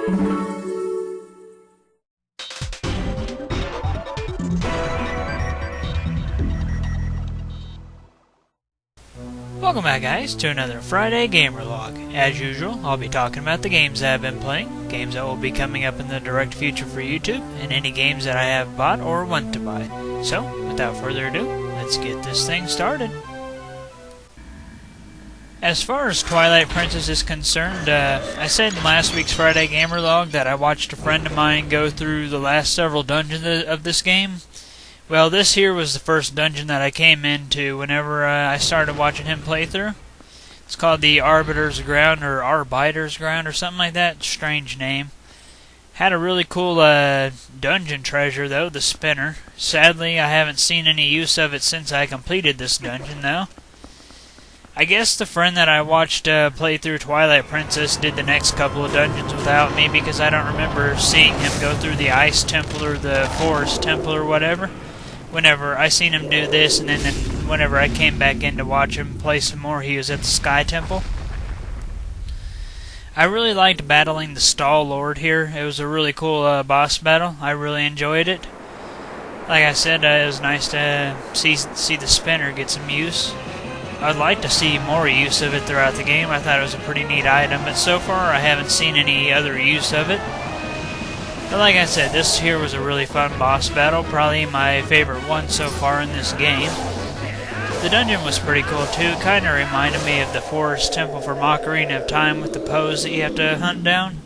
Welcome back, guys, to another Friday Gamer Log. As usual, I'll be talking about the games that I've been playing, games that will be coming up in the direct future for YouTube, and any games that I have bought or want to buy. So, without further ado, let's get this thing started. As far as Twilight Princess is concerned, I said in last week's Friday Gamer Log that I watched a friend of mine go through the last several dungeons of this game. Well, this here was the first dungeon that I came into whenever I started watching him play through. It's called the Arbiter's Ground, or Arbiter's Ground, or something like that. Strange name. Had a really cool dungeon treasure, though, the spinner. Sadly, I haven't seen any use of it since I completed this dungeon, though. I guess the friend that I watched play through Twilight Princess did the next couple of dungeons without me, because I don't remember seeing him go through the Ice Temple or the Forest Temple or whatever. Whenever I seen him do this, and then whenever I came back in to watch him play some more, he was at the Sky Temple. I really liked battling the Stall Lord here. It was a really cool boss battle. I really enjoyed it. Like I said, it was nice to see the spinner get some use. I'd like to see more use of it throughout the game. I thought it was a pretty neat item, but so far I haven't seen any other use of it. But like I said, this here was a really fun boss battle, probably my favorite one so far in this game. The dungeon was pretty cool too, it kind of reminded me of the Forest Temple from Ocarina of Time with the pose that you have to hunt down.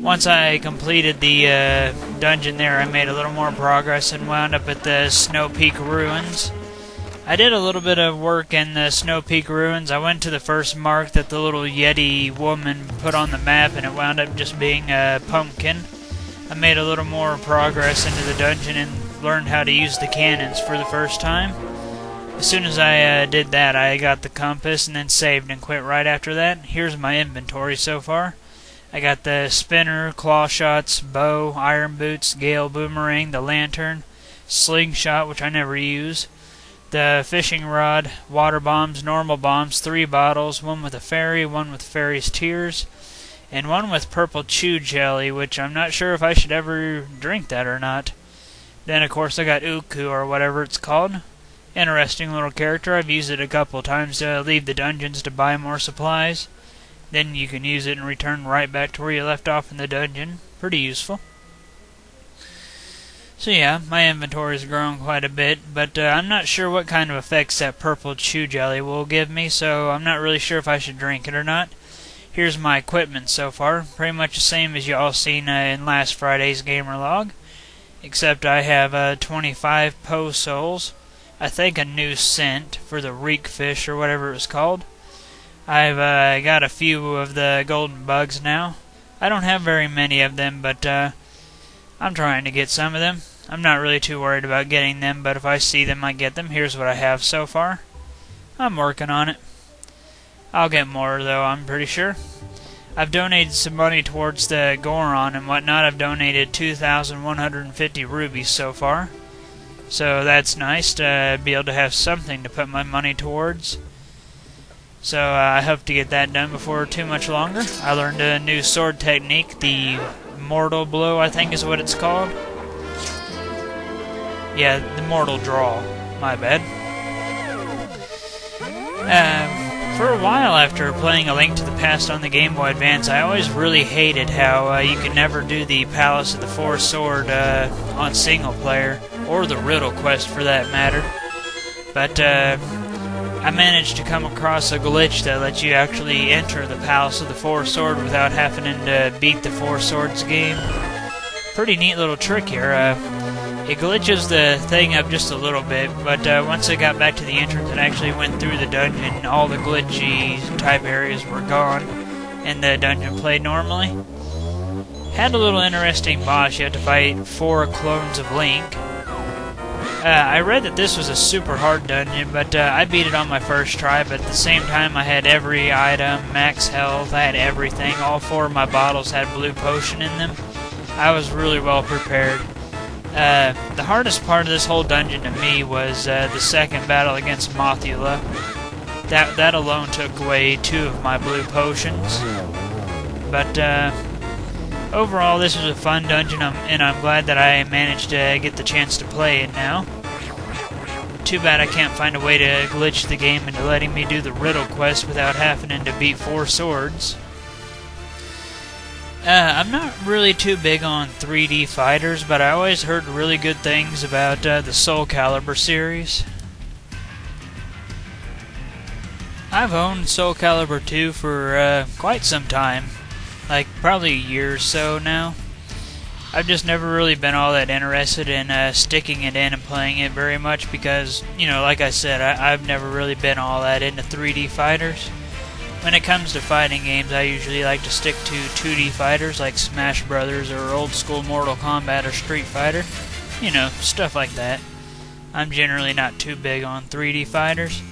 Once I completed the dungeon there, I made a little more progress and wound up at the Snow Peak Ruins. I did a little bit of work in the Snow Peak Ruins. I went to the first mark that the little Yeti woman put on the map, and it wound up just being a pumpkin. I made a little more progress into the dungeon and learned how to use the cannons for the first time. As soon as I did that, I got the compass and then saved and quit right after that. Here's my inventory so far. I got the spinner, claw shots, bow, iron boots, gale boomerang, the lantern, slingshot, which I never use, the fishing rod, water bombs, normal bombs, 3 bottles, one with a fairy, one with fairy's tears, and one with purple chew jelly, which I'm not sure if I should ever drink that or not. Then, of course, I got Uku, or whatever it's called. Interesting little character. I've used it a couple of times to leave the dungeons to buy more supplies. Then you can use it and return right back to where you left off in the dungeon. Pretty useful. So yeah, my inventory's grown quite a bit, but I'm not sure what kind of effects that purple chew jelly will give me, so I'm not really sure if I should drink it or not. Here's my equipment so far, pretty much the same as you all seen in last Friday's Gamer Log, except I have 25 Poe Souls, I think a new scent for the reek fish or whatever it was called. I've got a few of the golden bugs now. I don't have very many of them, but I'm trying to get some of them. I'm not really too worried about getting them, but if I see them, I get them. Here's what I have so far. I'm working on it. I'll get more, though, I'm pretty sure. I've donated some money towards the Goron and whatnot. I've donated 2,150 rubies so far. So that's nice to be able to have something to put my money towards. So I hope to get that done before too much longer. I learned a new sword technique, the Mortal Blow, I think is what it's called. Yeah, the Mortal Draw. My bad. For a while after playing A Link to the Past on the Game Boy Advance, I always really hated how you could never do the Palace of the Four Sword on single player, or the Riddle Quest for that matter. But I managed to come across a glitch that lets you actually enter the Palace of the Four Sword without having to beat the Four Swords game. Pretty neat little trick here. It glitches the thing up just a little bit, but once I got back to the entrance and actually went through the dungeon, all the glitchy type areas were gone, and the dungeon played normally. Had a little interesting boss. You had to fight 4 clones of Link. I read that this was a super hard dungeon, but I beat it on my first try, but at the same time I had every item, max health, I had everything. All 4 of my bottles had blue potion in them. I was really well prepared. The hardest part of this whole dungeon to me was the second battle against Mothula. That alone took away 2 of my blue potions. but overall this was a fun dungeon, and I'm glad that I managed to get the chance to play it now. Too bad I can't find a way to glitch the game into letting me do the riddle quest without having to beat 4 swords. I'm not really too big on 3D fighters, but I always heard really good things about the Soul Calibur series. I've owned Soul Calibur 2 for quite some time, like probably a year or so now. I've just never really been all that interested in sticking it in and playing it very much because, you know, like I said, I've never really been all that into 3D fighters. When it comes to fighting games, I usually like to stick to 2D fighters like Smash Brothers or old school Mortal Kombat or Street Fighter. You know, stuff like that. I'm generally not too big on 3D fighters.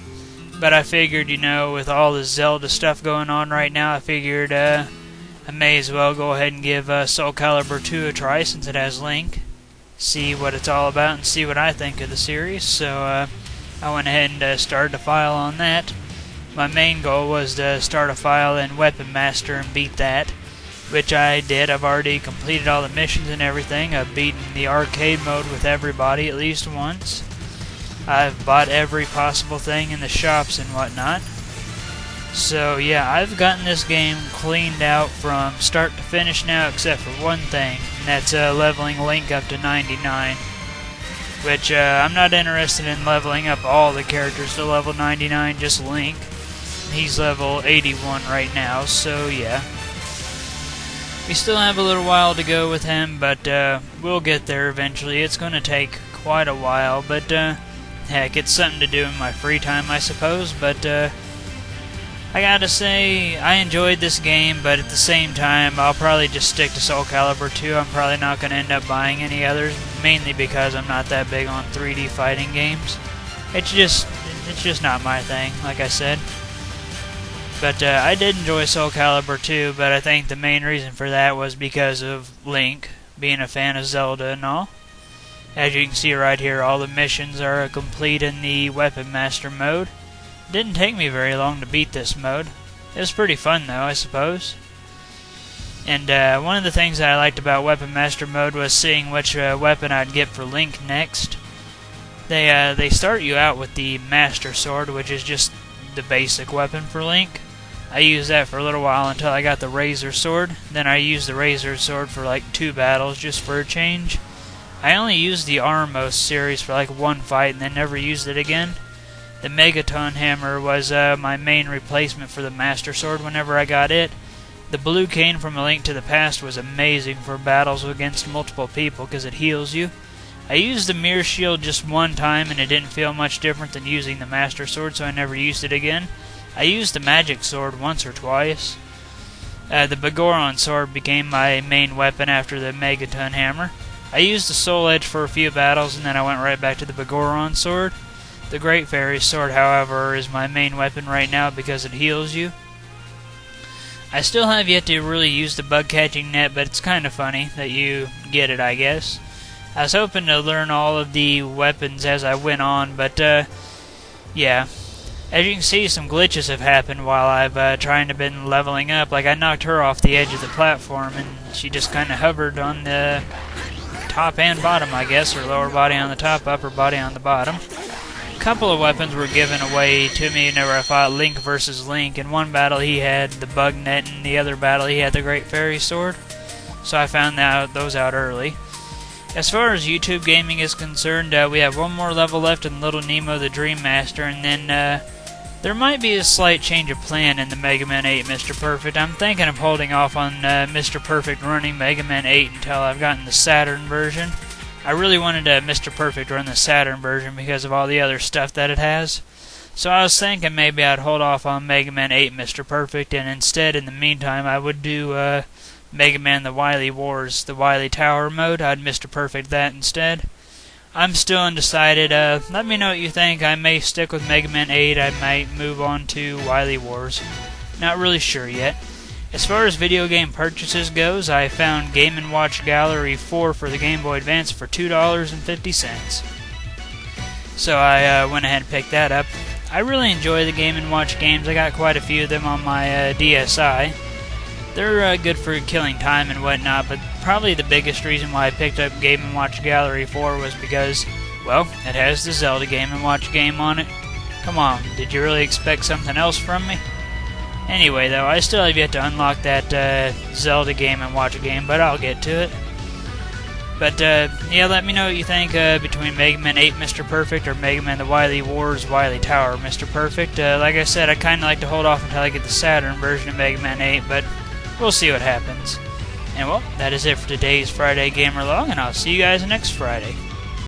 But I figured, you know, with all the Zelda stuff going on right now, I figured I may as well go ahead and give Soul Calibur 2 a try since it has Link. See what it's all about and see what I think of the series. So I went ahead and started a file on that. My main goal was to start a file in Weapon Master and beat that, which I did. I've already completed all the missions and everything. I've beaten the arcade mode with everybody at least once. I've bought every possible thing in the shops and whatnot. So yeah, I've gotten this game cleaned out from start to finish now, except for one thing, and that's leveling Link up to 99. Which I'm not interested in leveling up all the characters to level 99, just Link. He's level 81 right now, so yeah. We still have a little while to go with him, but we'll get there eventually. It's going to take quite a while, but heck, it's something to do in my free time, I suppose. But I gotta say, I enjoyed this game, but at the same time, I'll probably just stick to Soul Calibur 2. I'm probably not going to end up buying any others, mainly because I'm not that big on 3D fighting games. It's just not my thing, like I said. But I did enjoy Soul Calibur 2, but I think the main reason for that was because of Link, being a fan of Zelda and all. As you can see right here, all the missions are complete in the Weapon Master mode. It didn't take me very long to beat this mode. It was pretty fun though, I suppose. And one of the things that I liked about Weapon Master mode was seeing which weapon I'd get for Link next. They start you out with the Master Sword, which is just the basic weapon for Link. I used that for a little while until I got the Razor Sword. Then I used the Razor Sword for like 2 battles just for a change. I only used the Armos series for like 1 fight and then never used it again. The Megaton Hammer was my main replacement for the Master Sword whenever I got it. The Blue Cane from A Link to the Past was amazing for battles against multiple people because it heals you. I used the Mirror Shield just 1 time and it didn't feel much different than using the Master Sword, so I never used it again. I used the Magic Sword once or twice. The Begoron Sword became my main weapon after the Megaton Hammer. I used the Soul Edge for a few battles and then I went right back to the Begoron Sword. The Great Fairy Sword, however, is my main weapon right now because it heals you. I still have yet to really use the Bug Catching Net, but it's kind of funny that you get it, I guess. I was hoping to learn all of the weapons as I went on, but yeah. As you can see, some glitches have happened while I've been leveling up. Like, I knocked her off the edge of the platform, and she just kind of hovered on the top and bottom, I guess, or lower body on the top, upper body on the bottom. A couple of weapons were given away to me whenever I fought Link versus Link. In one battle, he had the Bug Net, and in the other battle, he had the Great Fairy Sword. So I found those out early. As far as YouTube gaming is concerned, we have 1 more level left in Little Nemo the Dream Master, and then there might be a slight change of plan in the Mega Man 8 Mr. Perfect. I'm thinking of holding off on Mr. Perfect running Mega Man 8 until I've gotten the Saturn version. I really wanted Mr. Perfect run the Saturn version because of all the other stuff that it has. So I was thinking maybe I'd hold off on Mega Man 8 Mr. Perfect, and instead, in the meantime, I would do Mega Man the Wily Wars, the Wily Tower mode. I'd Mr. Perfect that instead. I'm still undecided. Let me know what you think. I may stick with Mega Man 8. I might move on to Wily Wars. Not really sure yet. As far as video game purchases goes, I found Game & Watch Gallery 4 for the Game Boy Advance for $2.50. So I went ahead and picked that up. I really enjoy the Game & Watch games. I got quite a few of them on my DSi. They're good for killing time and whatnot, but probably the biggest reason why I picked up Game & Watch Gallery 4 was because, well, it has the Zelda Game & Watch game on it. Come on, did you really expect something else from me? Anyway, though, I still have yet to unlock that Zelda Game & Watch game, but I'll get to it. But, yeah, let me know what you think between Mega Man 8 Mr. Perfect or Mega Man The Wily Wars Wily Tower Mr. Perfect. Like I said, I kind of like to hold off until I get the Saturn version of Mega Man 8, but we'll see what happens. And, well, that is it for today's Friday Gamer Log, and I'll see you guys next Friday.